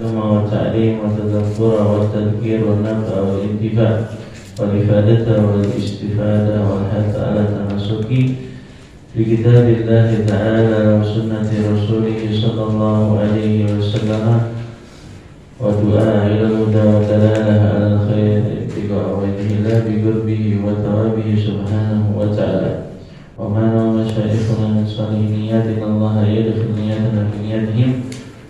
والتعليم والتذكر والتذكير والنفع والانتفاع والإفادة والاستفادة والحث على التمسك بكتاب الله تعالى وسنة رسوله صلى الله عليه وسلم ودعاء إلى الهدى ودلالة على الخير ابتغاء وجه الله بقربه وثوابه سبحانه وتعالى. وما نوى مشايخنا من صالح نياتنا الله يدخل نياتنا في نياتهم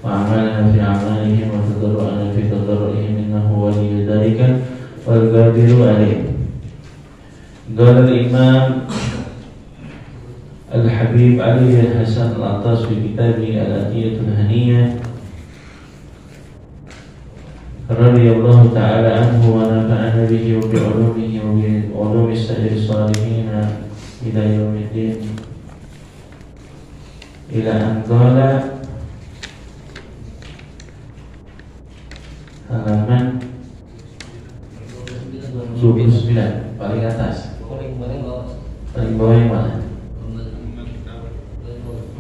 وأعمالنا في أعمالهم وتضرعنا في تضرعهم إنه ولي ذلك والقادر عليه. قال الإمام الحبيب علي بن حسن العطاس في كتابه الأتية الهنية رضي الله تعالى عنه ونفعنا به وبعلومه وبعلوم السائر الصالحين إلى يوم الدين، إلى أن قال halaman 29 paling atas, paling bawah yang mana?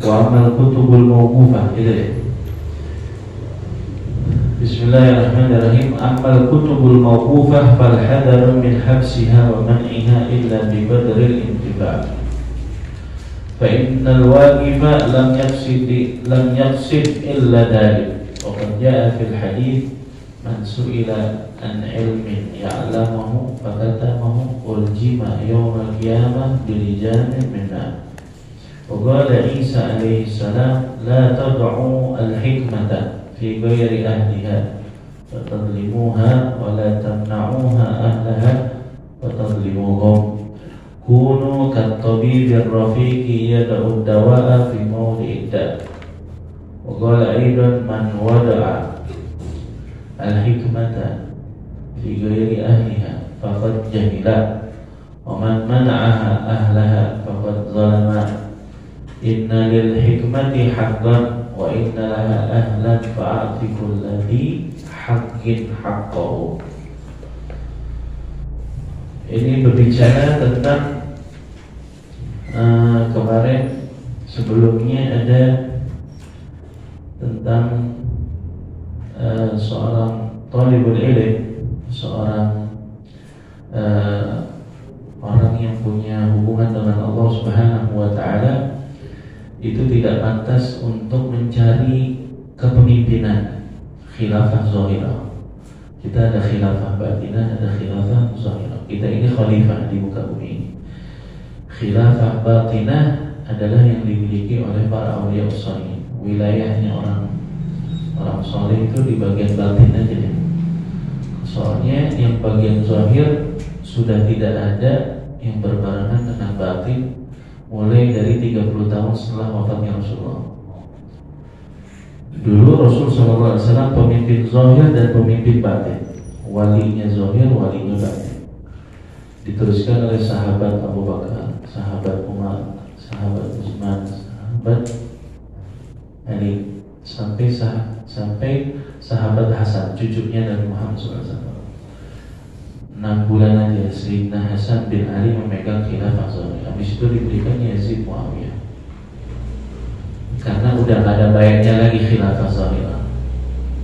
Wa amal kutubul mawqufah, itu deh. Bismillahirrahmanirrahim. Amal kutubul mawqufah fal hadaru min habsiha wa man'iha illa bi badril intifa'. Fa innal waqifa lam yaqsid illa dhalik. Wa qad jaa'a fil hadits man su'ila an ilmin ya'lamuhu fakatamahu uljima yawmal qiyamah bilijamin min nar. Wa qala Isa alaihi salam la tad'u al-hikmata fi ghairi ahliha fatadlimuha wa la tamna'uha ahlaha fatadlimuhum. Kunu kat-tabibir rafiqi yad'u ad-dawa'a fi mawdi'id da'. Wa qala aidan man wada'a al-hikmata fi ghairi ahliha faqad jahila wa man mana'aha ahlaha faqad zalama. Inna lil hikmati haqqan wa inna laha ahlan fa'ati kulladhi haqqin haqqahu. Ini berbicara tentang kemarin sebelumnya ada tentang seorang talibul ilm, seorang orang yang punya hubungan dengan Allah Subhanahu wa taala itu tidak pantas untuk mencari kepemimpinan khilafah zahirah. Kita ada khilafah batinah, ada khilafah zahirah. Kita ini khalifah di muka bumi ini. Khilafah batinah adalah yang dimiliki oleh para awliya ushalihin. Wilayahnya orang soleh itu di bagian batin aja deh. Soalnya yang bagian zahir sudah tidak ada yang berbarengan dengan batin mulai dari 30 tahun setelah wafatnya Rasulullah. Dulu Rasul SAW pemimpin zahir dan pemimpin batin, walinya zahir, walinya batin. Diteruskan oleh sahabat Abu Bakar, sahabat Umar, sahabat Utsman, sahabat Ali, sampai sahabat Hasan, cucunya Nabi Muhammad SAW. 6 bulan aja Sayyidina Hasan bin Ali memegang khilafah zahir. Habis itu diberikan Yazid Muawiyah. Karena udah gak ada baiknya lagi khilafah zahir.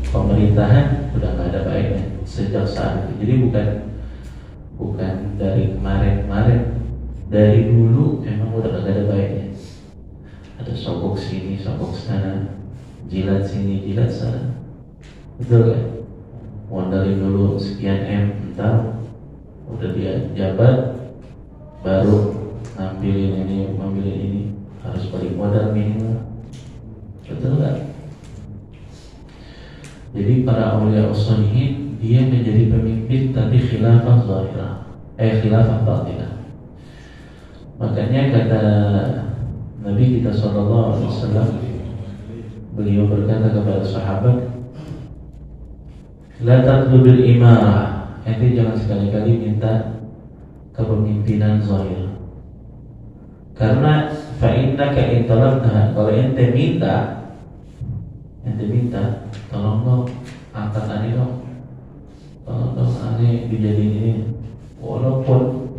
Pemerintahan udah gak ada baiknya sejak saat itu. Jadi bukan dari kemarin-kemarin, dari dulu memang udah gak ada baiknya. Ada sogok sini, sogok sana, jilat sini, jilat sana. Betul kan? Modalin dulu sekian M, entar udah dia jabat, baru ngambilin ini, harus balik modal minimal. Betul kan? Jadi para awliya ushalihin dia menjadi pemimpin tapi khilafah zahirah, khilafah batinah. Makanya kata Nabi kita SAW, beliau berkata kepada sahabat, la tatlubil imarah, ente jangan sekali-kali minta kepemimpinan zahir. Karena fa innaka in talabtaha, kalau ente minta tolong dong angkat ani dong, tolong dong ani dijadiin ini, walaupun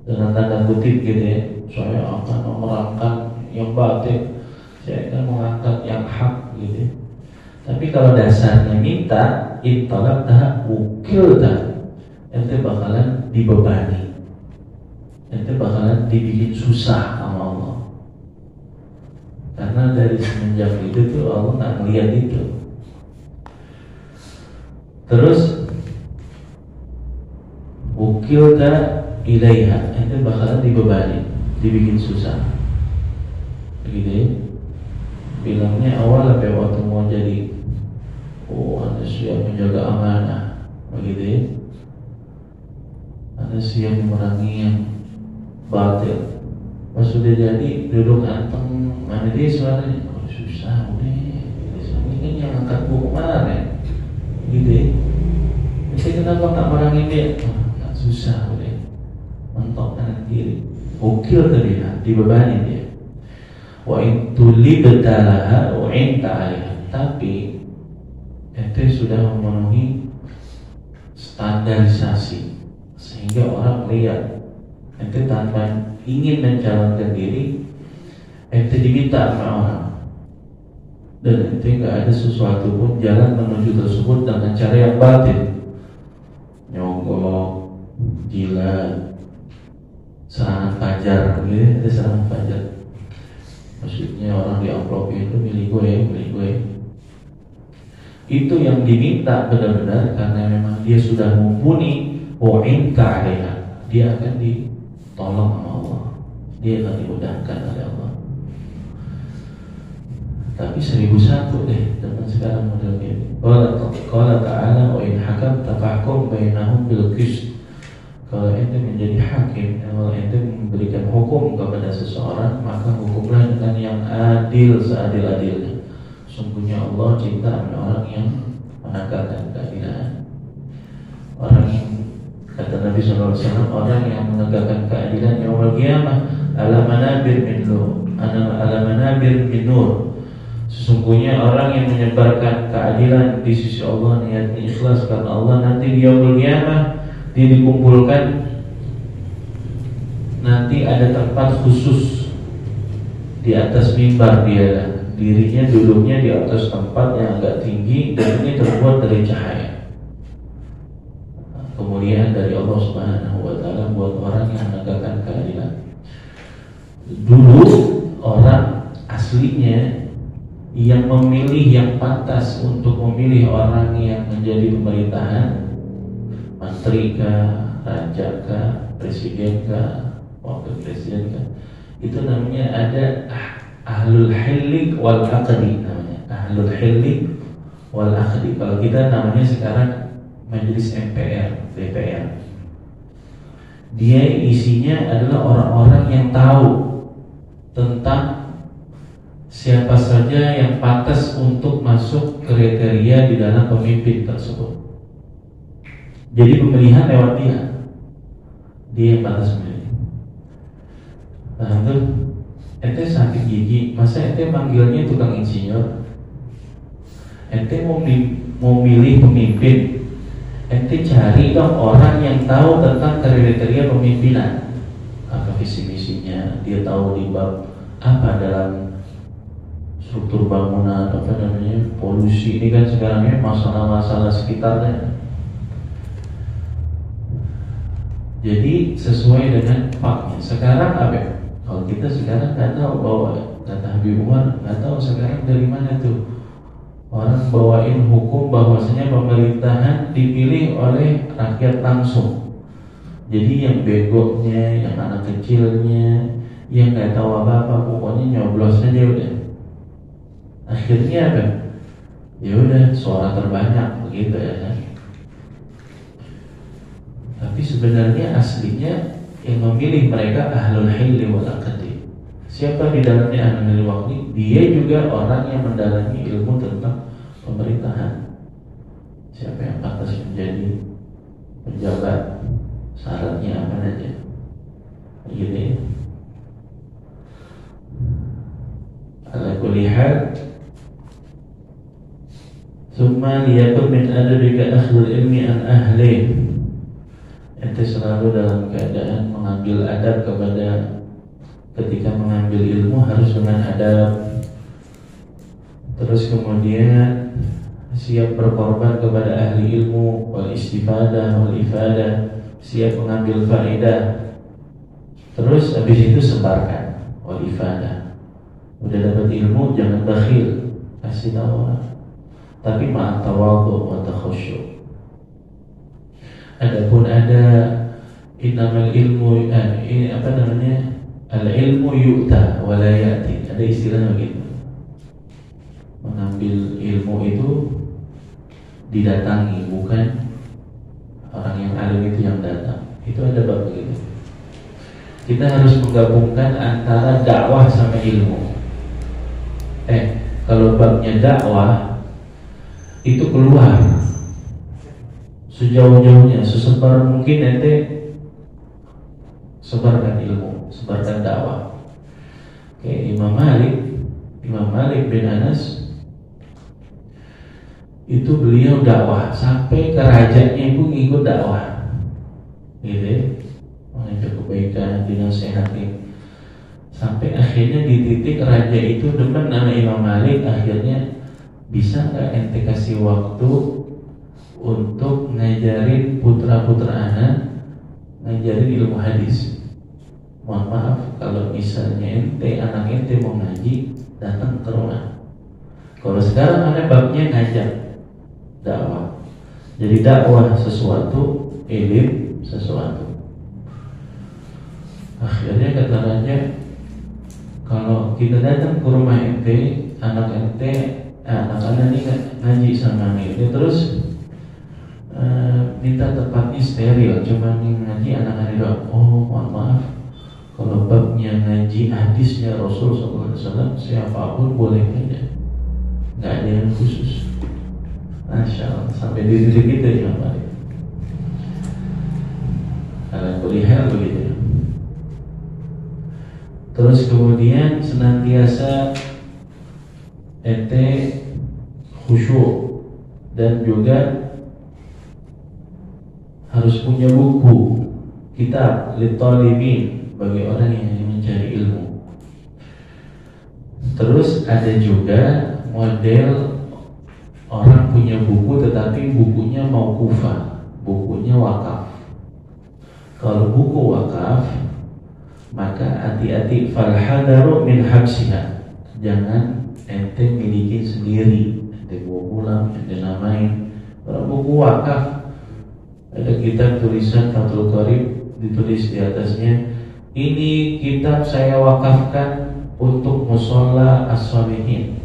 dengan tanda kutip gitu ya, saya akan memerankan yang batin, saya akan mengangkat yang hak gitu. Tapi kalau dasarnya minta, intolak dah ukil dah, ente bakalan dibebani, ente bakalan dibikin susah sama Allah. Karena dari semenjak itu tuh Allah nggak ngeliat itu. Terus ukil dah ilaiha, ente bakalan dibebani, dibikin susah. Begitu ya. Bilangnya awal apa waktu mau jadi, oh Anda siap menjaga amanah, begitu ya. Anda siap memerangi yang batil. Pas sudah jadi duduk anteng, mana dia suaranya, oh susah udah. Ini kan yang angkat buku kemarin, gitu ya. Jadi kenapa tak merangi dia? Oh, nggak susah udah. Mentok kanan kiri, ukil tadi dibebani dia. Wa intuli betalaha wa inta'aliha, tapi ente sudah memenuhi standarisasi sehingga orang lihat ente tanpa ingin mencalonkan diri, ente diminta sama orang, dan ente nggak ada sesuatu pun jalan menuju tersebut dengan cara yang batin, nyogok, jilat, serangan fajar, gitu, ada serangan fajar. Maksudnya orang di amplop itu milik gue. Itu yang diminta benar-benar karena memang dia sudah mumpuni wa'inka alaiha, dia akan ditolong sama Allah, dia akan dimudahkan oleh Allah. Tapi 1001 deh dengan sekarang model ini. Qala ta'ala wa in hakamta fahkum bainahum bil qist. Kalau ente menjadi hakim, kalau ente memberikan hukum kepada seseorang, maka hukumlah dengan yang adil seadil-adilnya. Sungguhnya Allah cinta sama orang yang menegakkan keadilan. Orang yang, kata Nabi SAW, orang yang menegakkan keadilan yaumul qiyamah ala manabir min nur. Sesungguhnya orang yang menyebarkan keadilan di sisi Allah, niatnya ikhlas karena Allah, nanti di yaumul qiyamah dia dikumpulkan, nanti ada tempat khusus di atas mimbar dia, dirinya duduknya di atas tempat yang agak tinggi dan ini terbuat dari cahaya. Kemuliaan dari Allah Subhanahu wa Ta'ala buat orang yang menegakkan keadilan. Dulu orang aslinya yang memilih, yang pantas untuk memilih orang yang menjadi pemerintahan, menteri kah, raja kah, presiden kah, wakil presiden kah, itu namanya ada ahlul hilli wal aqdi, namanya ahlul hilli wal aqdi. Kalau kita namanya sekarang majelis MPR, DPR. Dia isinya adalah orang-orang yang tahu tentang siapa saja yang pantas untuk masuk kriteria di dalam pemimpin tersebut. Jadi pemilihan lewat dia yang pantas memilih. Paham tuh? Ente sakit gigi, masa ente manggilnya tukang insinyur? Ente mau milih pemimpin, ente cari dong orang yang tahu tentang kriteria pemimpinan, apa visi misinya, dia tahu di bab apa dalam struktur bangunan, apa namanya, polusi ini kan sekarang ya, masalah-masalah sekitarnya. Jadi sesuai dengan faknya. Sekarang apa? Kalau kita sekarang nggak tahu bahwa kata Habib Umar, nggak tahu sekarang dari mana tuh orang bawain hukum bahwasanya pemerintahan dipilih oleh rakyat langsung. Jadi yang begoknya, yang anak kecilnya, yang nggak tahu apa-apa, pokoknya nyoblos aja udah. Akhirnya apa? Ya udah suara terbanyak begitu ya kan. Tapi sebenarnya aslinya yang memilih mereka ahlul hilli wal aqdi. Siapa di dalamnya ahlul hilli wal aqdi? Dia juga orang yang mendalami ilmu tentang pemerintahan. Siapa yang pantas menjadi penjabat, syaratnya apa aja, gitu ya. Ala kulli hal, summa liyakun min adabika akhdhul ilmi an ahli. Ente selalu dalam keadaan mengambil adab ketika mengambil ilmu harus dengan adab. Terus kemudian siap berkorban kepada ahli ilmu, wal istifadah wal ifadah, siap mengambil faedah. Terus habis itu sebarkan wal ifadah. Udah dapat ilmu jangan bakhil, kasih tahu orang. Tapi ma'at tawadhu wa takhasyyu. Adapun ada innamal ilmu ini apa namanya? Al ilmu yu'ta wa la ya'ti. Ada istilah begitu. Mengambil ilmu itu didatangi, bukan orang yang alim itu yang datang. Itu ada bab begitu. Kita harus menggabungkan antara dakwah sama ilmu. Kalau babnya dakwah itu keluar sejauh-jauhnya, sesebar mungkin ente sebarkan ilmu, sebarkan dakwah. Kayak Imam Malik bin Anas itu beliau dakwah sampai ke rajanya itu ngikut dakwah, gitu, mengajak kebaikan, dinasehati, sampai akhirnya di titik raja itu demen sama Imam Malik. Akhirnya bisa nggak ente kasih waktu untuk ngajarin putra-putra anak, ngajarin ilmu hadis? Mohon maaf kalau misalnya anak ente mau ngaji, datang ke rumah. Kalau sekarang ada babnya ngajak dakwah. Jadi dakwah sesuatu, ilim sesuatu. Akhirnya kata raja, kalau kita datang ke rumah ente, anak-anak ini ngaji sama ente, terus minta tempatnya steril, cuma ngaji anak-anak doang. Oh, mohon maaf, kalau babnya ngaji hadisnya Rasul SAW, siapapun boleh aja, nggak ada yang khusus. Masya Allah, sampai di titik kita ya Pak. Kalian boleh begitu. Terus kemudian senantiasa ente khusyuk, dan juga harus punya buku, kitab litalibin, bagi orang yang ingin mencari ilmu. Terus ada juga model orang punya buku tetapi bukunya mauqufah, bukunya wakaf. Kalau buku wakaf, maka hati-hati, falhadaru min habsiha. Jangan ente miliki sendiri, ente bawa pulang, ente namain. Kalau buku wakaf, ada kitab tulisan Fathul Qarib, ditulis di atasnya, ini kitab saya wakafkan untuk musola as-solihin.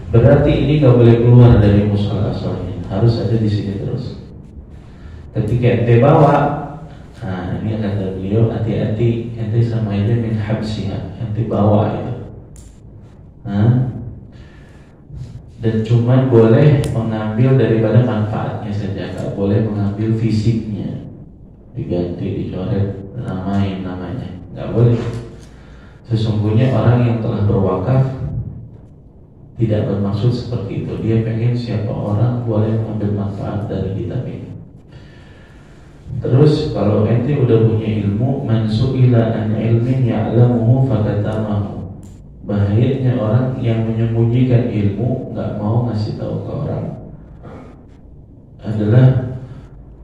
Berarti ini gak boleh keluar dari musola as-solihin, harus ada di sini terus. Ketika ente bawa, nah ini kata beliau, hati-hati, ente sama aja min habsiha, ente bawa itu. Dan cuma boleh mengambil daripada manfaatnya saja, gak boleh mengambil fisiknya, diganti, dicoret, namain namanya, gak boleh. Sesungguhnya orang yang telah berwakaf tidak bermaksud seperti itu. Dia pengen siapa orang boleh mengambil manfaat dari kitab ini. Terus kalau ente udah punya ilmu, man su'ila an ilmin ya'lamuhu fakatamahu. Bahayanya orang yang menyembunyikan ilmu, nggak mau ngasih tahu ke orang, adalah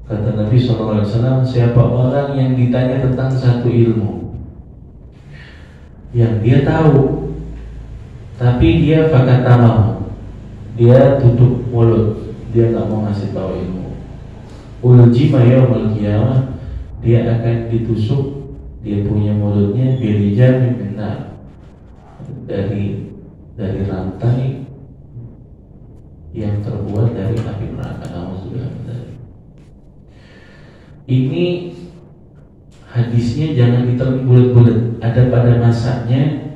kata Nabi SAW, siapa orang yang ditanya tentang satu ilmu yang dia tahu, tapi dia fakatamahu, dia tutup mulut, dia nggak mau ngasih tahu ilmu, uljima yaumul qiyamah, dia akan ditusuk, dia punya mulutnya bilijan min nar, dari rantai yang terbuat dari api neraka. Ini hadisnya jangan ditelan bulat-bulat. Ada pada masanya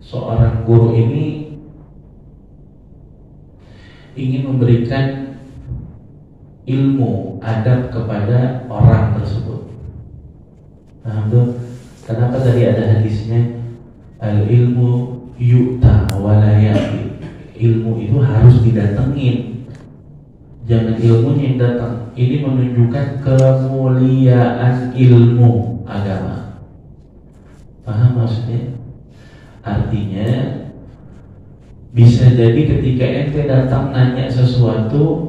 seorang guru ini ingin memberikan ilmu adab kepada orang tersebut. Paham tuh? Kenapa tadi ada hadisnya al ilmu yu'ta walayati, ilmu itu harus didatengin, jangan ilmunya yang datang. Ini menunjukkan kemuliaan ilmu agama. Paham maksudnya? Artinya Bisa jadi ketika ente datang nanya sesuatu,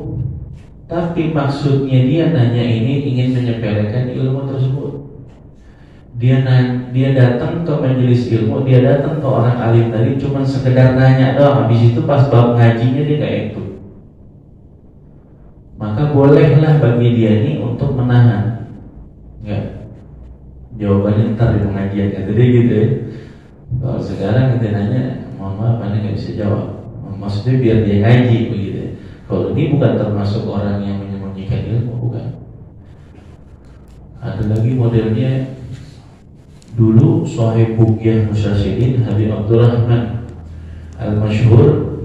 tapi maksudnya dia nanya ini ingin menyepelekan ilmu tersebut. Dia datang ke majelis ilmu, dia datang ke orang alim tadi cuma sekedar nanya doang. Habis itu pas bab ngajinya dia nggak ikut. Maka bolehlah bagi dia ini untuk menahan. Enggak. Jawabannya ntar di pengajian kata dia gitu ya. Kalau sekarang kita nanya, mohon maaf anda nggak bisa jawab. Maksudnya biar dia ngaji begitu ya. Kalau ini bukan termasuk orang yang menyembunyikan ilmu, bukan. Ada lagi modelnya. Dulu Sahib Buqyah Musyashidin Habib Abdurrahman Al-Masyhur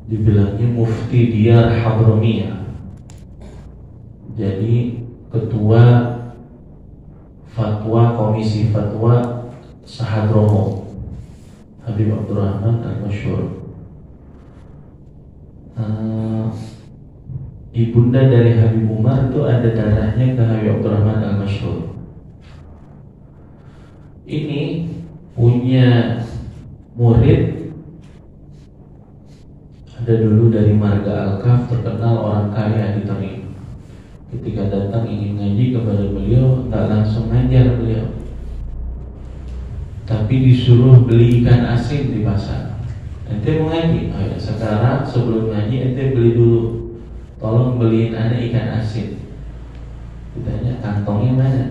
dibilangnya mufti Diyar Hadramiyah. Jadi ketua fatwa komisi fatwa Sahadromo Habib Abdurrahman Al-Masyhur. Ibunda dari Habib Umar itu ada darahnya ke Habib Abdurrahman Al-Masyhur. Ini punya murid, ada dulu dari Marga Al-Kaf, terkenal orang kaya di Tarim. Ketika datang ingin ngaji kepada beliau, nggak langsung ngajar beliau, tapi disuruh beli ikan asin di pasar. Ente mau ngaji? Oh ya, sekarang sebelum ngaji ente beli dulu. Tolong beliin ana ikan asin. Ditanya kantongnya mana?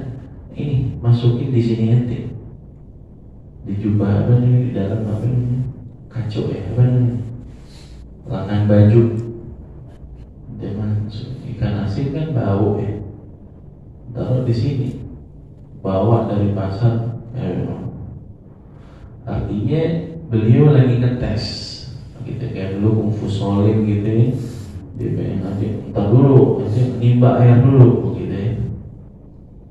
Ini masukin di sini ente. Di jubah apa nih? Di dalam apa nih? Kacau ya apa nih? Lengan baju. Jangan ikan asin kan bau ya. Taruh di sini. Bawa dari pasar. Artinya beliau lagi ngetes. Gitu kayak dulu kungfu solim gitu ya. Dia pengen nanti entar dulu, nanti nimba air dulu begitu ya.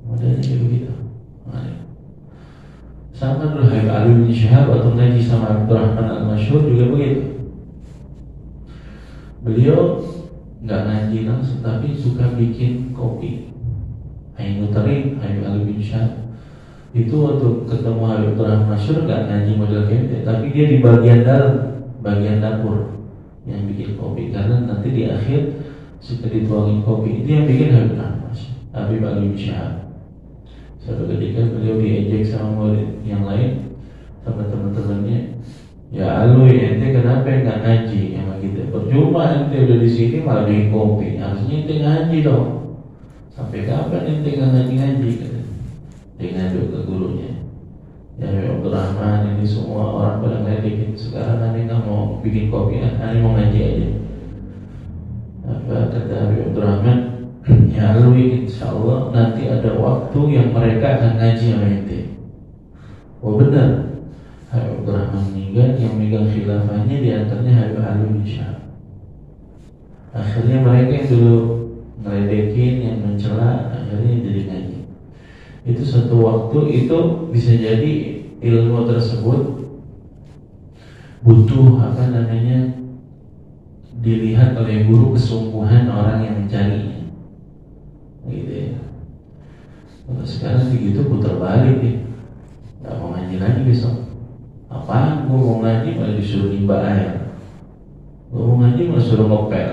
Modelnya kayak begitu. Sama dulu Habib Ali bin Syihab atau ngaji sama Abdurrahman Al-Masyhur juga begitu. Beliau nggak ngaji langsung tapi suka bikin kopi. Habib Tarim, Habib Ali bin Syihab itu waktu ketemu Habib Abdurrahman Al-Masyhur nggak ngaji model kayak gitu, tapi dia di bagian dalam, bagian dapur yang bikin kopi, karena nanti di akhir suka dituangin kopi. Itu yang bikin Habib Ali bin Syihab. Suatu ketika beliau diejek sama murid yang lain, sama teman-temannya, ya Alwi ente kenapa nggak ngaji yang gitu? Percuma ente udah di sini malah bikin kopi, harusnya ente ngaji dong. Sampai kapan ente nggak ngaji? Dia ngadu ke gurunya. Ya Abdurrahman, ini semua orang pada ngeledekin. Sekarang aneh nggak mau bikin kopi, aneh mau ngaji aja. Apa kata Habib Abdurrahman? Ya Alwi, insya Allah nanti ada waktu yang mereka akan ngaji sama ente. Oh benar. Habib Abdurrahman meninggal, yang megang khilafahnya di antaranya Habib Ali bin Syihab. Akhirnya mereka yang dulu ngeledekin, yang mencela, akhirnya jadi ngaji. Itu suatu waktu itu bisa jadi ilmu tersebut butuh apa namanya dilihat oleh guru kesungguhan orang yang mencarinya, gitu ya. Kalau sekarang begitu putar balik ya, nggak mau ngaji lagi besok. Apaan? Gue mau ngaji malah disuruh nimba air. Gue mau ngaji malah suruh ngopel.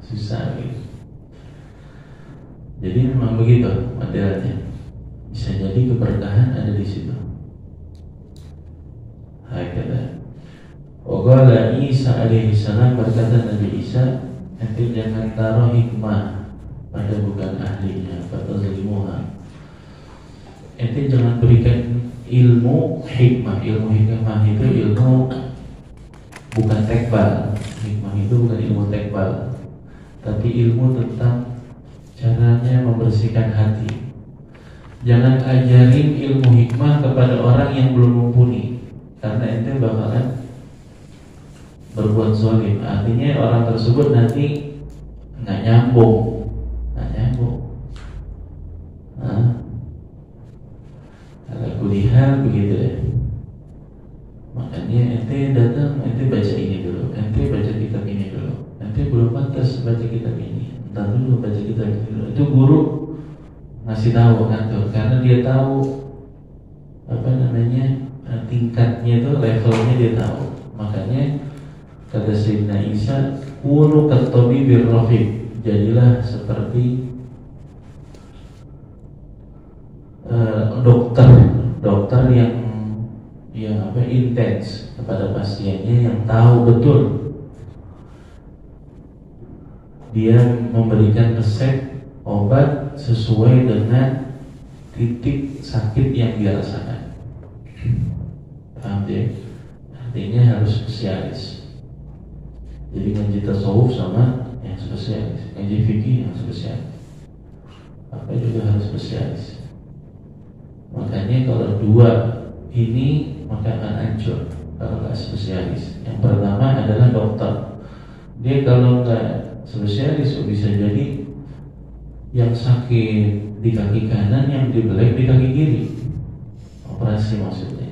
Susah gitu. Jadi memang begitu modelnya. Bisa jadi keberkahan ada di situ. Hakata. Waqala Isa alaihi salam, berkata Nabi Isa, ente jangan taruh hikmah pada bukan ahlinya, fatazlimuha. Ente jangan berikan ilmu hikmah. Ilmu hikmah itu ilmu bukan tekbal. Hikmah itu bukan ilmu tekbal, tapi ilmu tentang caranya membersihkan hati. Jangan ajarin ilmu hikmah kepada orang yang belum mumpuni, karena ente bakalan berbuat zalim. Artinya orang tersebut nanti nggak nyambung. Ala kulihat begitu ya. Makanya ente datang, ente baca ini dulu, ente baca kitab ini dulu. Ente belum pantas baca kitab ini, entar dulu baca kitab ini dulu. Itu guru ngasih tahu kan tuh, karena dia tahu apa namanya tingkatnya itu, levelnya dia tahu. Makanya kata Sayyidina Isa, kunu katabibir rafiq, jadilah seperti dokter yang intens kepada pasiennya, yang tahu betul. Dia memberikan resep obat sesuai dengan titik sakit yang dia rasakan. Paham ya? Artinya harus spesialis. Jadi ngaji tasawuf sama yang spesialis, ngaji fikih yang spesialis, apa juga harus spesialis. Makanya kalau dua ini maka akan hancur kalau nggak spesialis. Yang pertama adalah dokter. Dia kalau nggak spesialis bisa jadi yang sakit di kaki kanan, yang dibelek di kaki kiri. Operasi maksudnya.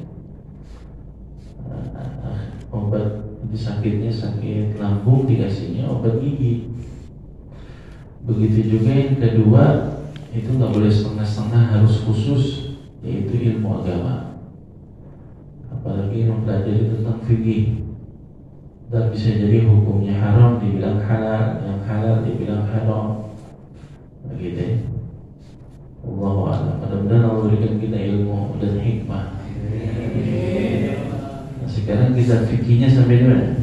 Obat sakitnya sakit lambung, dikasihnya obat gigi. Begitu juga yang kedua, itu nggak boleh setengah-setengah, harus khusus, yaitu ilmu agama. Apalagi mempelajari tentang fikih, dan bisa jadi hukumnya haram dibilang halal, yang halal dibilang haram, begitu ya. Wallahu a'lam. Mudah-mudahan Allah berikan kita ilmu dan hikmah. Nah, sekarang kita fikihnya sampai di mana?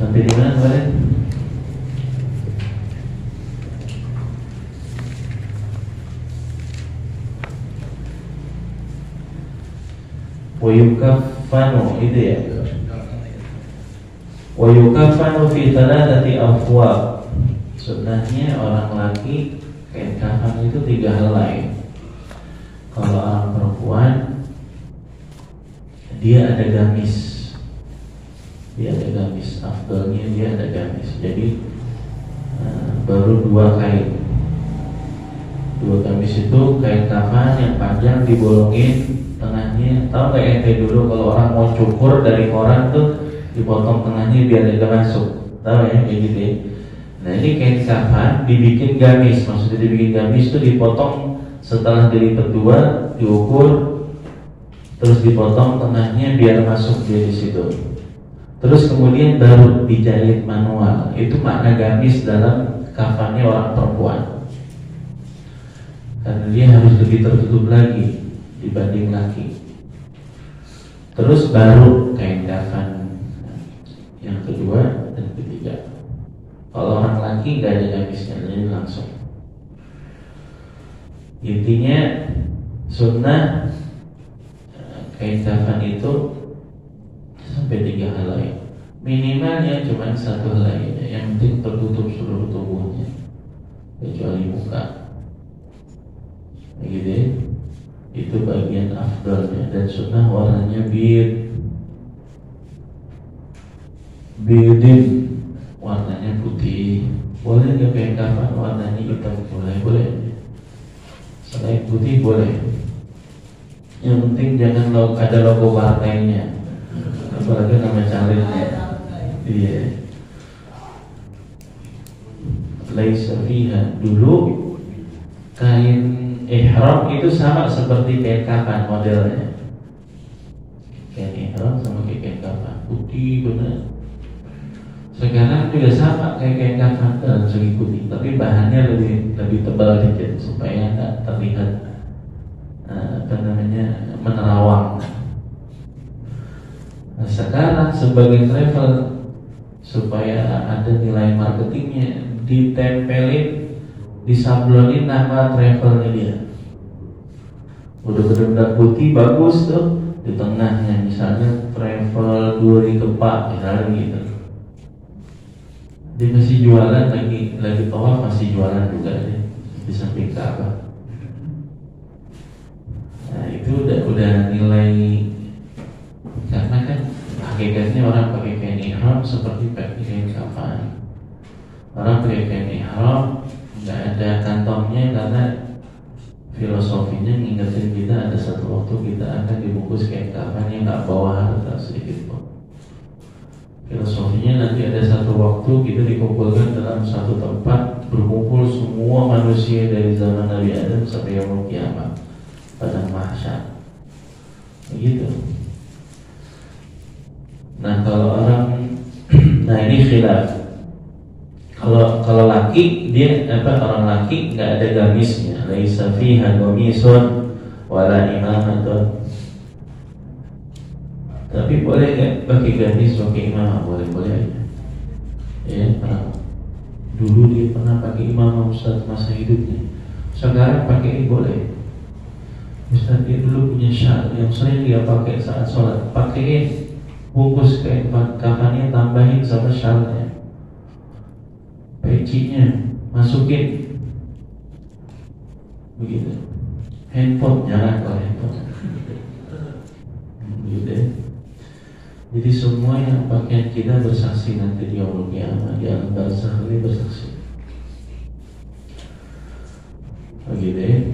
Sampai di mana kemarin? Wa yukaffanu, itu ya. Wa yukaffanu fi thalathati afwab. Sunnahnya orang laki kain kafan itu 3 helai. Kalau orang perempuan dia ada gamis. Dia ada gamis, afdalnya dia ada gamis. Jadi baru 2 kain. 2 gamis itu kain kafan yang panjang dibolongin tengahnya. Tahu nggak ente dulu kalau orang mau cukur dari koran tuh dipotong tengahnya biar dia masuk. Tahu ya kayak gitu ya. Nah ini kain kafan dibikin gamis. Maksudnya dibikin gamis itu dipotong setelah dilipat 2, diukur, terus dipotong tengahnya biar masuk dia di situ. Terus kemudian baru dijahit manual. Itu makna gamis dalam kafannya orang perempuan. Karena dia harus lebih tertutup lagi dibanding laki. Terus baru kain kafan yang kedua dan ketiga. Kalau orang laki nggak ada gamisnya, jadi langsung. Intinya sunnah kain kafan itu sampai 3 helai. Minimalnya cuma 1 helai. Yang penting tertutup seluruh tubuhnya kecuali muka. Begitu ya. Itu bagian afdalnya. Dan sunnah warnanya bidin, warnanya putih. Boleh nggak kain kafan warnanya hitam? Boleh. Selain putih boleh. Yang penting jangan ada logo partainya, apalagi nama calegnya. Iya. Laisa fiha. Dulu kain ihram itu sama seperti kain kafan modelnya. Kain ihram sama kain kafan, putih benar. Sekarang juga sama kayak kain kafan dalam segi putih, tapi bahannya lebih tebal dikit supaya nggak terlihat menerawang. Nah, sekarang sebagai travel supaya ada nilai marketingnya, ditempelin, disablonin nama travelnya dia. Udah benar-benar putih bagus tuh, di tengahnya misalnya travel Duri Kepak misalnya gitu. Dia masih jualan lagi tawaf, masih jualan juga dia di samping Ka'bah. Nah itu udah nilai, karena kan hakikatnya orang pakai kain ihram seperti pakai kain kafan. Orang pakai kain ihram nggak ada kantongnya karena filosofinya ngingetin kita ada satu waktu kita akan dibungkus kain kafan yang nggak bawa harta sedikit pun. Filosofinya nanti ada satu satu waktu kita dikumpulkan dalam satu tempat, berkumpul semua manusia dari zaman Nabi Adam sampai yaumul kiamat pada mahsyar. Begitu. Nah kalau orang, nah ini khilaf. Kalau laki dia orang laki nggak ada gamisnya, laisa fiha gamisun wala imamatun. Tapi boleh nggak pakai gamis pakai imamah? Boleh aja. Ya, dulu dia pernah pakai imamah Ustaz masa hidupnya. Sekarang pakai ini boleh. Ustaz dia dulu punya syal yang sering dia pakai saat sholat. Pakaiin, bungkus kain kafannya, tambahin sama syalnya. Pecinya masukin, begitu. Handphone jangan kalau handphone, begitu. Jadi semua yang pakaian kita bersaksi nanti di yaumul kiamat, di alam barzakh ini bersaksi, begitu.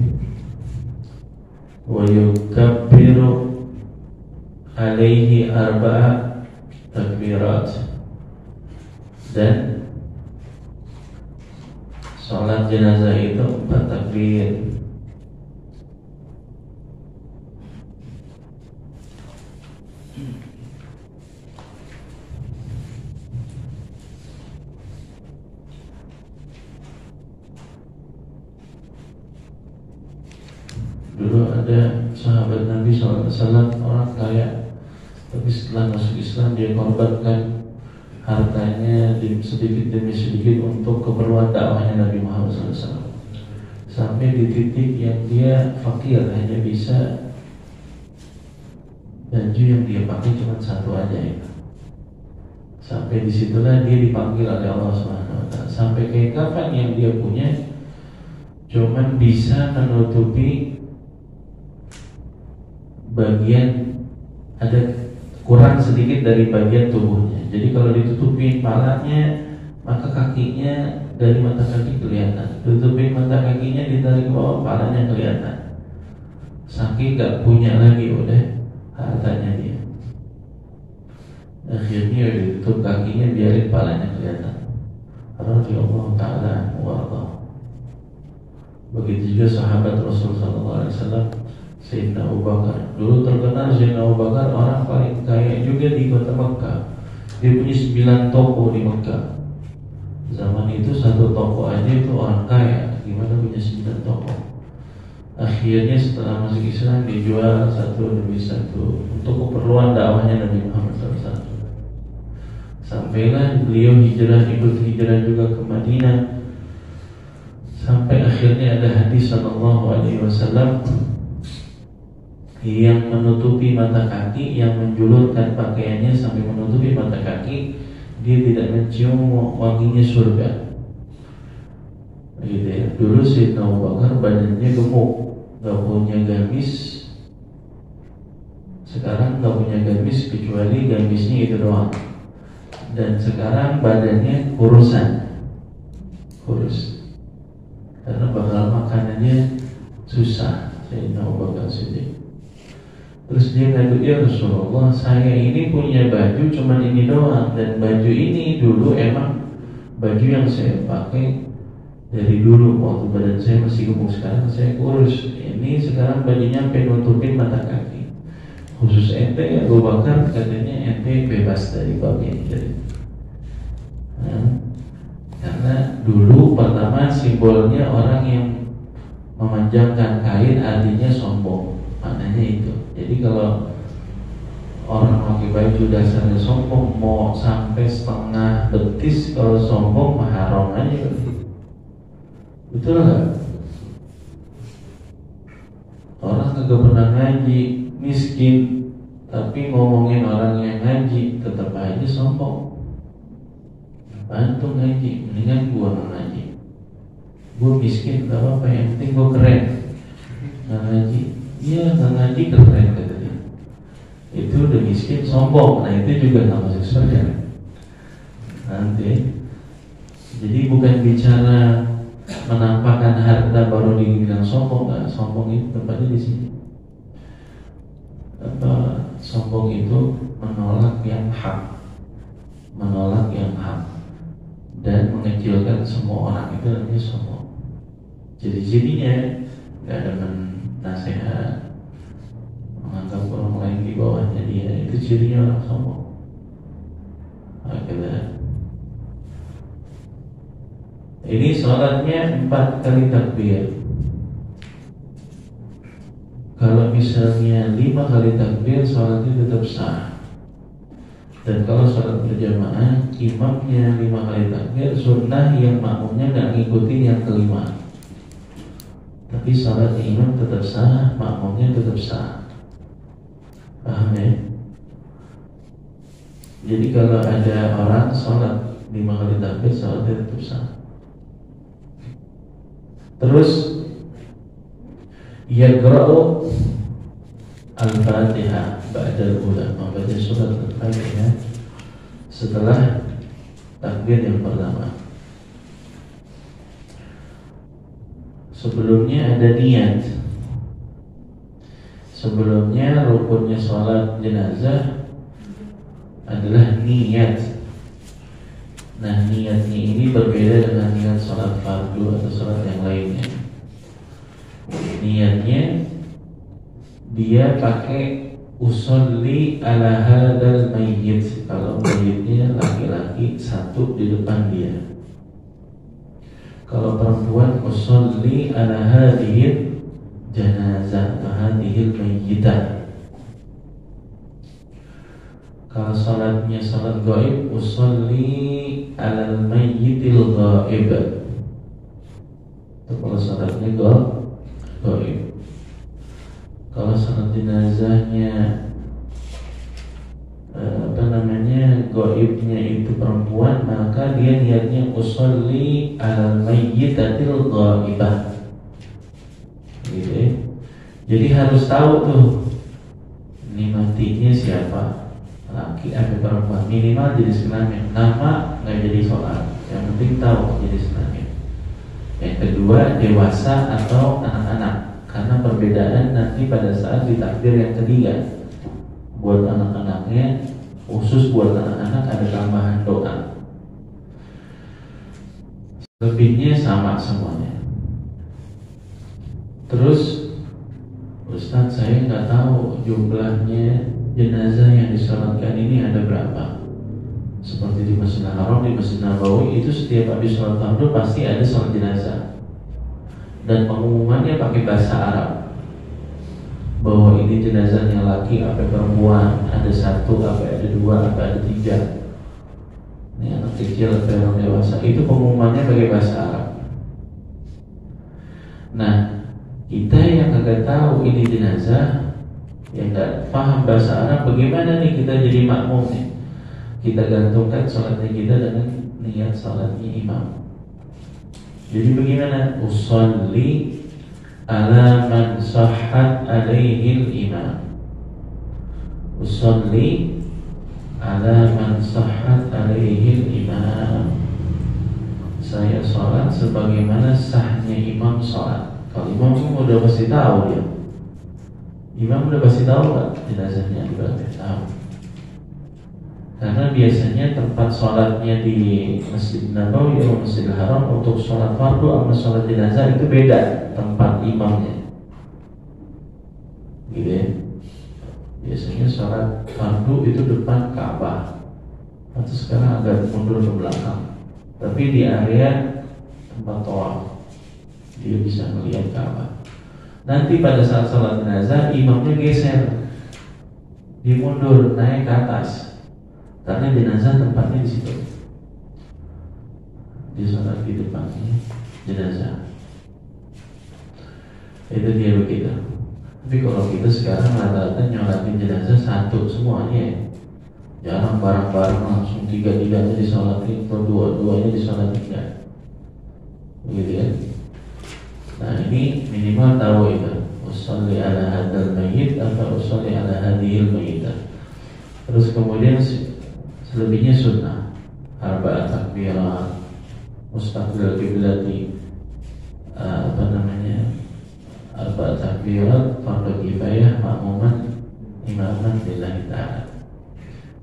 Wa yukabbiru alaihi arba'a takbirat, dan sholat jenazah itu 4 takbir. Dulu ada sahabat Nabi SAW, orang kaya, tapi setelah masuk Islam dia korbankan hartanya sedikit demi sedikit untuk keperluan dakwahnya Nabi Muhammad SAW. Sampai di titik yang dia fakir, hanya bisa baju yang dia pakai cuma satu aja ya. Sampai disitulah dia dipanggil oleh Allah SWT. Sampai kayak kapan yang dia punya cuman bisa menutupi bagian, ada kurang sedikit dari bagian tubuhnya. Jadi kalau ditutupin palanya, maka kakinya dari mata kaki kelihatan. Tutupin mata kakinya, ditarik ke bawah, palanya kelihatan. Saking gak punya lagi udah hartanya dia. Akhirnya ditutup kakinya, biarin palanya kelihatan. Radhiyallahu ta'ala warḍah. Begitu juga sahabat Rasulullah SAW, Sayyidina Abu Bakar. Dulu terkenal Sayyidina Abu Bakar orang paling kaya juga di kota Mekah. Dia punya 9 toko di Mekah. Zaman itu satu toko aja itu orang kaya, gimana punya 9 toko. Akhirnya setelah masuk Islam dijual satu demi satu untuk keperluan dakwahnya Nabi Muhammad SAW. Sampailah beliau ikut hijrah juga ke Madinah. Sampai akhirnya ada hadis sallallahu alaihi wasallam yang menutupi mata kaki, yang menjulurkan pakaiannya sampai menutupi mata kaki, dia tidak mencium wanginya surga. Gitu ya. Dulu Sayyidina Abu Bakar badannya gemuk, gak punya gamis. Sekarang gak punya gamis kecuali gamisnya itu doang. Dan sekarang badannya kurus, karena bakal makanannya susah. Sayyidina Abu Bakar Siddiq. Terus dia ngadu, ya Rasulullah, saya ini punya baju cuman ini doang, dan baju ini dulu emang baju yang saya pakai dari dulu waktu badan saya masih gemuk. Sekarang saya kurus, ini sekarang bajunya sampai nutupin mata kaki. Khusus ente ya Abu Bakar, katanya ente bebas dari bab ini. Karena dulu pertama simbolnya orang yang memanjangkan kain artinya sombong, maknanya itu. Jadi kalau orang pakai baju dasarnya sombong, mau sampai setengah betis, kalau sombong mah haram aja. Betul nggak? Orang kagak pernah ngaji, miskin, tapi ngomongin orang yang ngaji, tetap aja sombong. Bantu ngaji, mendingan gua nggak ngaji. Gua miskin, gak apa-apa, yang penting gua keren. Nggak ngaji, iya nggak ngaji keren katanya. Itu udah miskin, sombong. Nah itu juga nggak masuk surga nanti. Jadi bukan bicara menampakkan harta baru dibilang sombong, nggak. Sombong itu tempatnya di sini. Sombong itu menolak yang hak, menolak yang hak. dan mengecilkan semua orang, itu namanya sombong. Jadi-jadinya nggak demen nasihat, menganggap orang lain di bawahnya dia, itu cirinya orang sombong. Akhirnya ini sholatnya 4 kali takbir. Kalau misalnya 5 kali takbir, sholatnya tetap sah. Dan kalau sholat berjamaah, imamnya 5 kali takbir, sunnah yang makmumnya nggak ngikutin yang kelima. Tapi sholat imam tetap sah, makmumnya tetap sah. Paham ya? Jadi kalau ada orang sholat 5 kali takbir, sholatnya tetap sah. Terus yaqra'u al-Fatihah ba'dal ula, membaca surat al-Fatihah setelah takbir yang pertama. Sebelumnya ada niat. Sebelumnya rukunnya sholat jenazah adalah niat. Nah, niatnya ini berbeda dengan niat sholat fardu atau sholat yang lainnya. Niatnya dia pakai usolli ala hadal mayyit. Kalau mayyitnya laki-laki satu di depan dia. Kalau perempuan usolli ala hadihil janazah atau hadihil mayyitah. Kalau salatnya salat gaib, usolli alal mayyitil gaib. Itu kalau salatnya gaib. Kalau salat jenazahnya gaibnya itu perempuan, maka dia niatnya usolli alal mayyitatil gaibah. Gitu ya. Jadi harus tahu tuh ini matinya siapa, laki atau perempuan, minimal jenis kelamin. Nama nggak jadi soal, yang penting tahu jenis kelamin. Yang kedua, dewasa atau anak-anak, karena perbedaan nanti pada saat di takbir yang ketiga. Buat anak-anaknya, khusus buat anak-anak ada tambahan doa. Lebihnya sama semuanya. Terus, Ustadz, saya nggak tahu jumlahnya jenazah yang disolatkan ini ada berapa. Seperti di Masjidil Haram, di Masjid Nabawi, itu setiap habis sholat fardu pasti ada sholat jenazah. Dan pengumumannya pakai bahasa Arab, bahwa ini jenazahnya laki apa perempuan, ada satu apa ada dua apa ada tiga, ini anak kecil atau orang dewasa, itu pengumumannya pakai bahasa Arab. Nah, kita yang kagak tahu ini jenazah, yang nggak paham bahasa Arab, bagaimana nih kita jadi makmum nih? Kita gantungkan sholatnya kita dengan niat sholatnya imam. Jadi bagaimana? Usolli ala man sahhat alaihil imam. Usolli ala man sahhat alaihil imam. Saya sholat sebagaimana sahnya imam sholat. Kalau imam udah pasti tahu dia. Imam udah pasti tahu nggak jenazahnya berapa? Tahu. Karena biasanya tempat sholatnya di Masjid Nabawi atau Masjidil Haram untuk sholat fardu sama sholat jenazah itu beda tempat imamnya. Gitu ya. Biasanya sholat fardu itu depan Ka'bah, atau sekarang agak mundur ke belakang. Tapi di area tempat tawaf dia bisa melihat Ka'bah. Nanti pada saat sholat jenazah imamnya geser, dimundur naik ke atas. Karena jenazah tempatnya di situ. Dia sholat di depannya jenazah. Itu dia begitu. Tapi kalau kita sekarang rata-rata nyolatin jenazah satu semuanya. Jarang bareng-bareng langsung tiga-tiganya disolatin atau dua-duanya disolatin enggak. Begitu ya. Nah ini minimal tahu itu. Usolli ala hadal mayyit atau usolli ala hadhil mayyitah. Terus kemudian selebihnya sunnah, arba'at takbirat, mustaqbil qiblati, arba'at takbirat, fardu kifayah, makmuman, imaman lillahi ta'ala.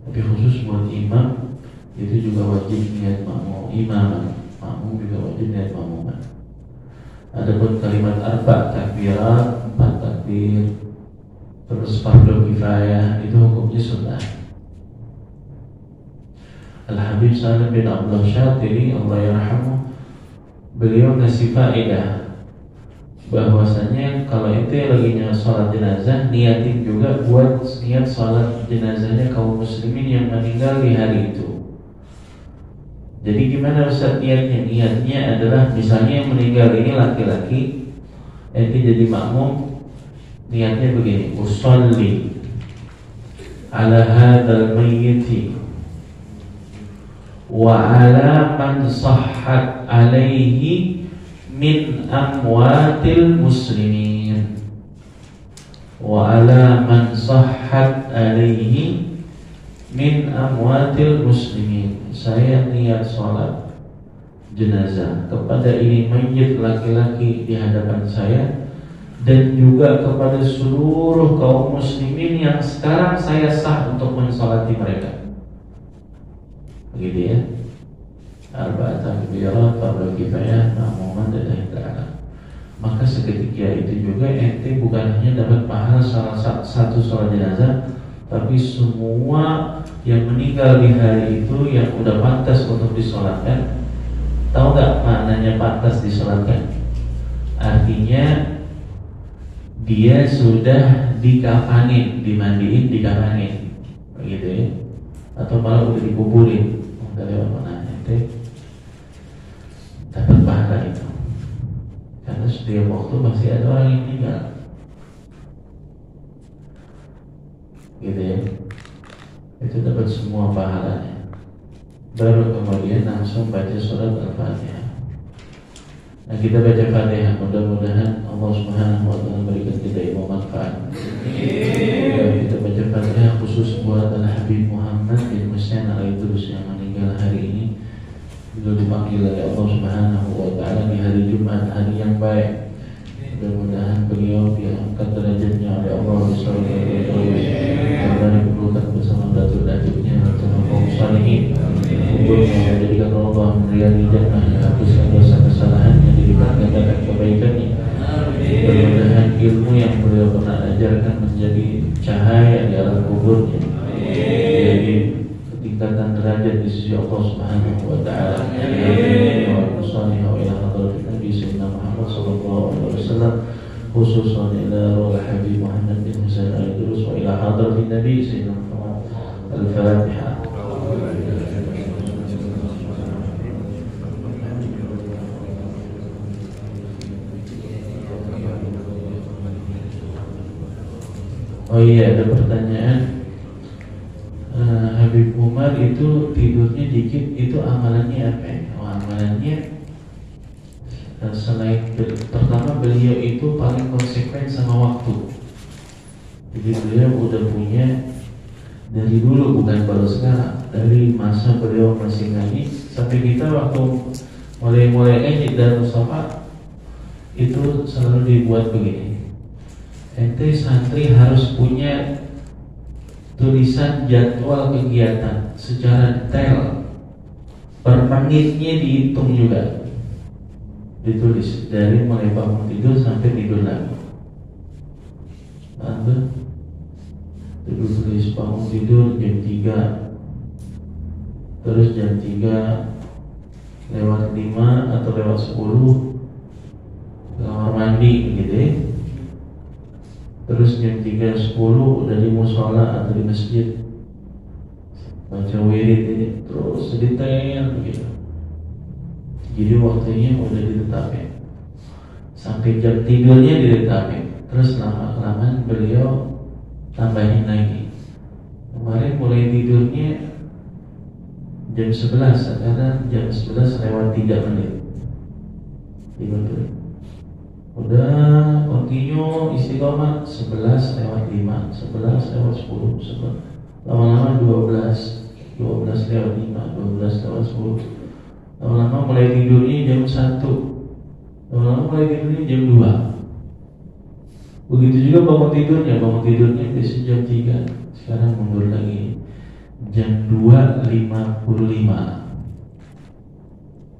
Tapi khusus buat imam itu juga wajib niat makmum imam, makmum juga wajib niat makmuman. Adapun kalimat arba takbirat, 4 takbir, terus fardu kifayah itu hukumnya sunnah. Al-Habib Salim bin Abdullah Syatiri Allah yarhamuh, beliau ngasih faedah bahwasanya kalau ente lagi sholat jenazah, niatin juga buat niat sholat jenazahnya kaum muslimin yang meninggal di hari itu. Jadi gimana Ustaz niatnya? Niatnya adalah misalnya yang meninggal ini laki-laki, ente jadi makmum, niatnya begini: usolli ala hadzal mayyiti wa ala man sahhat alaihi min amwatil muslimin, wa ala man sahhat alaihi min amwatil muslimin. Saya niat sholat jenazah kepada ini mayit laki-laki di hadapan saya, dan juga kepada seluruh kaum muslimin yang sekarang saya sah untuk mensolati mereka. Begitu ya. Arba'at takbirat, fardu kifayah, makmuman lillahi ta'ala. Maka seketika itu juga ente bukan hanya dapat pahala salah satu sholat jenazah, tapi semua yang meninggal di hari itu yang udah pantas untuk disolatkan. Tahu gak maknanya pantas disolatkan? Artinya dia sudah dikafanin, dimandiin, dikafanin, begitu ya. Atau malah udah dikuburin. Dari mana ente dapat pahala itu, karena setiap waktu pasti ada orang yang meninggal, gitu ya. Itu dapat semua pahalanya. Baru kemudian langsung baca surat Al-Fatihah. Nah, kita baca Fatihah, mudah-mudahan Allah Subhanahu wa taala berikan kita ilmu manfaat. Kita baca Fatihah khusus buat Al-Habib Muhammad bin Hussein Al-Idrus yang meninggal hari ini. Beliau dipanggil oleh Allah Subhanahu wa taala di hari Jumat, hari yang baik. Mudah-mudahan beliau diangkat derajatnya oleh Allah Subhanahu wa taala dan dikumpulkan bersama datuk-datuknya bersama kaum salihin. Kumpulnya menjadikan Allah meridai jannah, hapuskan dosa kesalahannya, dilipat kebaikannya. Mudah-mudahan ilmu yang beliau pernah ajarkan menjadi cahaya di alam kuburnya, jadi tingkatan derajat di sisi Allah Subhanahu wa taala. Wa sallallahu ila hadratin Nabi Sayyidina Muhammad sallallahu alaihi wasallam, khususan ila roh Habib Muhammad bin Hussein Al-Idrus wa ila hadratin Nabi Sayyidina Muhammad. Al-Fatihah. Oh iya, ada pertanyaan. Habib Umar itu tidurnya dikit, itu amalannya apa? Oh, amalannya selain pertama beliau itu paling konsekuen sama waktu. Jadi beliau udah punya dari dulu, bukan baru sekarang. Dari masa beliau masih ngaji sampai kita waktu mulai ngaji dan musafa itu selalu dibuat begini. Ente santri harus punya tulisan jadwal kegiatan secara detail, per menitnya dihitung juga, ditulis dari mulai bangun tidur sampai tidur lagi. Lalu tulis bangun tidur jam 3, terus jam 3 lewat 5 atau lewat 10 kamar mandi gitu ya. Terus jam 3.10 udah di musola atau di masjid baca wirid ini, terus detail begitu. Jadi waktunya udah ditetapin, sampai jam tidurnya ditetapin. Terus lama-kelamaan beliau tambahin lagi. Kemarin mulai tidurnya jam 11, sekarang jam 11 lewat 3 menit tidur. Udah continue istiqomah 11 lewat 5, 11 lewat 10, 11. Lama-lama 12 lewat 5, 12 lewat 10. Lama-lama mulai tidurnya jam 1, lama-lama mulai tidurnya jam 2. Begitu juga bangun tidurnya biasanya jam 3, sekarang mundur lagi jam 2.55.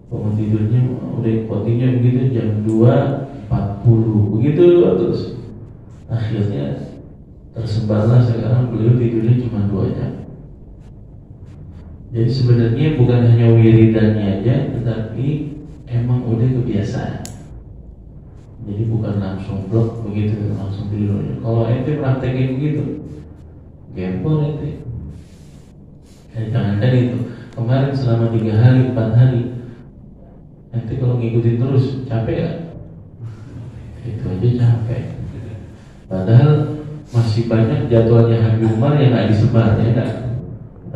Bangun tidurnya udah potinya begitu jam 2.40 begitu terus. Akhirnya tersebarlah sekarang beliau tidurnya cuma 2 jam. Jadi sebenarnya bukan hanya wiridannya aja, tetapi emang udah kebiasaan. Jadi bukan langsung blok begitu langsung tidur. Kalau ente praktekin begitu, gempor ente. Jangankan itu, kemarin selama 3 hari, 4 hari, ente kalau ngikutin terus capek gak? Itu aja capek. Padahal masih banyak jadwalnya Habib Umar yang nggak disebar ya kan?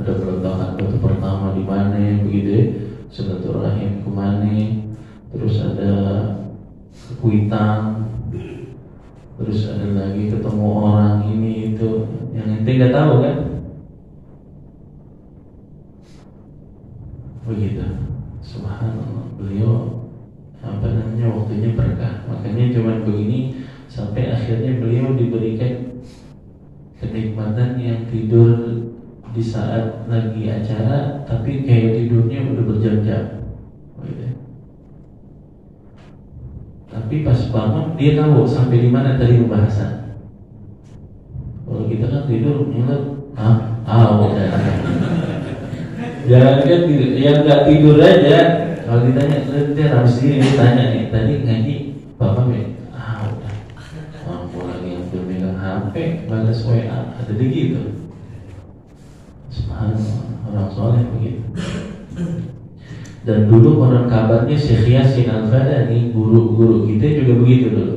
Ada peletakan batu pertama di mana begitu ya, silaturahim kemana, terus ada ke Kuitang, terus ada lagi ketemu orang ini itu yang ente nggak tahu kan? Begitu. Subhanallah, beliau waktunya berkah. Makanya cuma begini sampai akhirnya beliau diberikan kenikmatan yang tidur di saat lagi acara, tapi kayak tidurnya udah berjam-jam. Gitu. Tapi pas bangun dia tahu sampai di mana tadi pembahasan. Kalau kita kan tidur nyelet, jangan kan yang nggak tidur aja. Kalau ditanya, dia harus ini ditanya nih. Tadi ngaji bapak udah mampu lagi yang megang HP, balas WA, ada begitu. Subhanallah, orang soleh begitu. Dan dulu konon kabarnya Syekh Yasin Al-Fadani, guru-guru kita juga begitu dulu.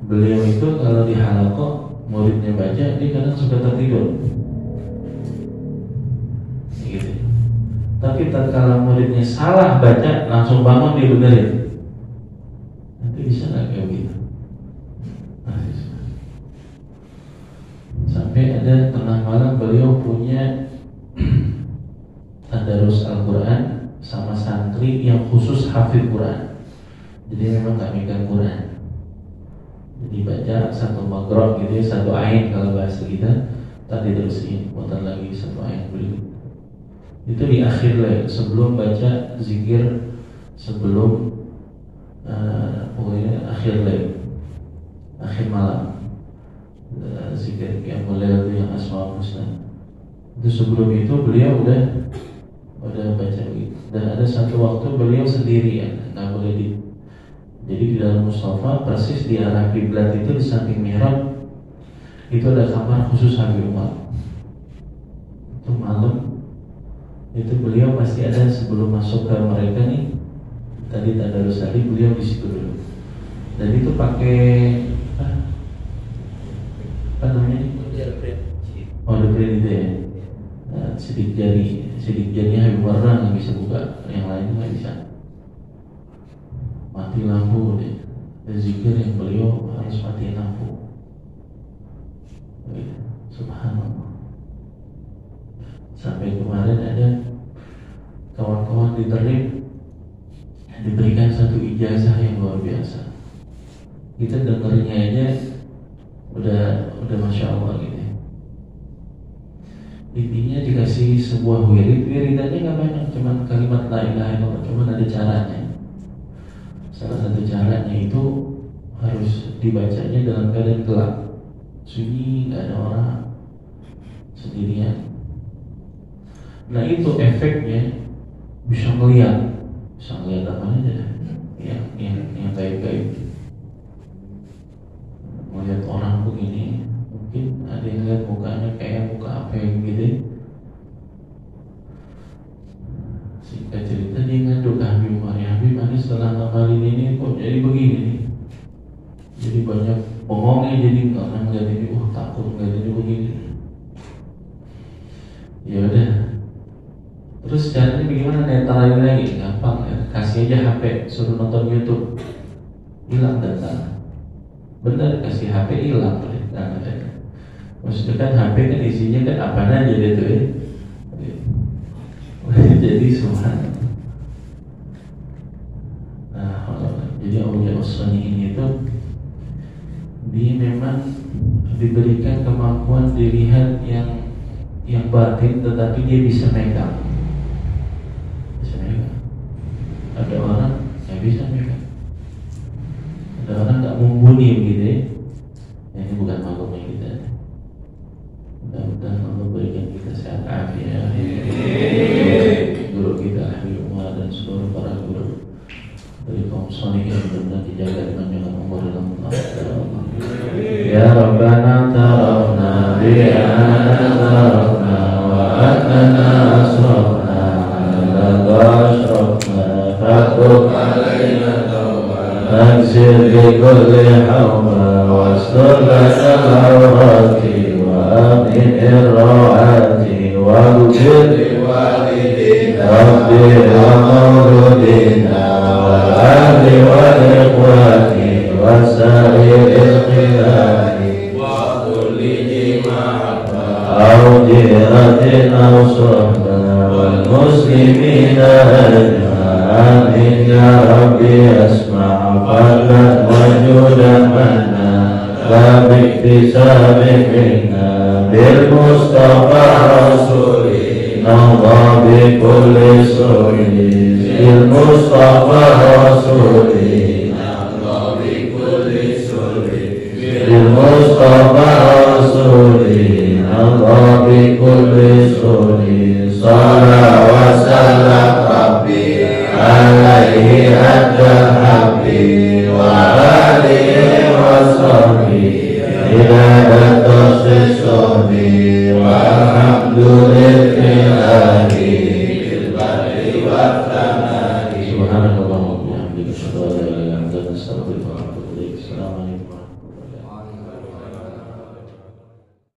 Beliau itu kalau di halaqah muridnya baca, dia kadang suka tertidur. Gitu. Tapi tatkala muridnya salah baca, langsung bangun dia benerin. Nanti bisa nggak kayak begitu? Sampai ada tengah malam beliau punya tadarus Al-Quran sama santri yang khusus hafid Quran. Jadi memang nggak megang Quran. Jadi baca satu magrok gitu ya, satu ain kalau bahasa kita, tadi terusin, muter lagi satu ain berikut. Itu di akhir lah, sebelum baca zikir, sebelum pokoknya akhir lah, akhir malam. Zikir yang mulai itu yang Asmaul Husna. Itu sebelum itu beliau udah baca gitu. Dan ada satu waktu beliau sendirian, nggak boleh di. Jadi di dalam mushaf persis di arah kiblat itu di samping mihrab itu ada kamar khusus Habib Umar. Itu malam itu beliau pasti ada sebelum masuk ke mereka nih. Tadi tadarus tadi beliau di situ dulu. Dan itu pakai apa namanya? Print itu ya. Sidik jarinya Habib Umar nggak bisa buka, yang lain nggak bisa. Mati lampu deh. Dan zikir yang beliau harus mati lampu. Subhanallah. Sampai kemarin ada kawan-kawan di Terib diberikan satu ijazah yang luar biasa. Kita dengarnya aja udah masya Allah gitu. Intinya dikasih sebuah wiridannya nggak banyak, cuman kalimat la ilaha illallah, cuman ada caranya. Salah satu caranya itu harus dibacanya dalam keadaan gelap, sunyi, nggak ada orang, sendirian. Nah itu efeknya bisa ngeliat apa aja, yang gaib-gaib. Melihat orang begini, mungkin ada yang lihat mukanya kayak muka apa yang gitu. Singkat cerita dia ngadu ke Habib Umar, ya Habib, setelah ngamalin ini kok jadi begini nih. Jadi banyak bohongnya, jadi orang ngeliat ini, takut ngeliat ini begini. Ya udah. Terus caranya bagaimana netralin lagi? Gampang ya, kasih aja HP, suruh nonton YouTube, hilang data. Bener, kasih HP hilang data. Maksudnya kan HP kan isinya kan apa aja gitu ya. Jadi subhanallah. Jadi Aulia Usrani ini itu dia memang diberikan kemampuan dilihat yang yang batin, tetapi dia bisa megang. Bisa megang. Ada orang yang bisa megang. Ada orang nggak mumpuni begitu ya. Ini bukan maklumnya kita. Mudah-mudahan Allah berikan kita sehat afiat. Guru kita ahli umar dan seluruh para guru dari kaum salihin, mudah-mudahan dijaga dengan jangan umur dalam Allah. Ya Rabbana tarafna bi'ana tarafna wa annana asrafna ala asrafna fatub alaina tawbah aksir bi kulli hawma wastur lana awrati wa amin irra'ati wa ujir Rabbi wa mawludina wa ahli wa ikhwati wa sa'iril khilali wa kulli jima'atna aw jiratin aw suhbana wal muslimina ajma'in ya Rabbi asma' fadlan wa judan manna babik bisabik minna bil Mustafa Rasuli نهضى بكل سوء المصطفى رسوله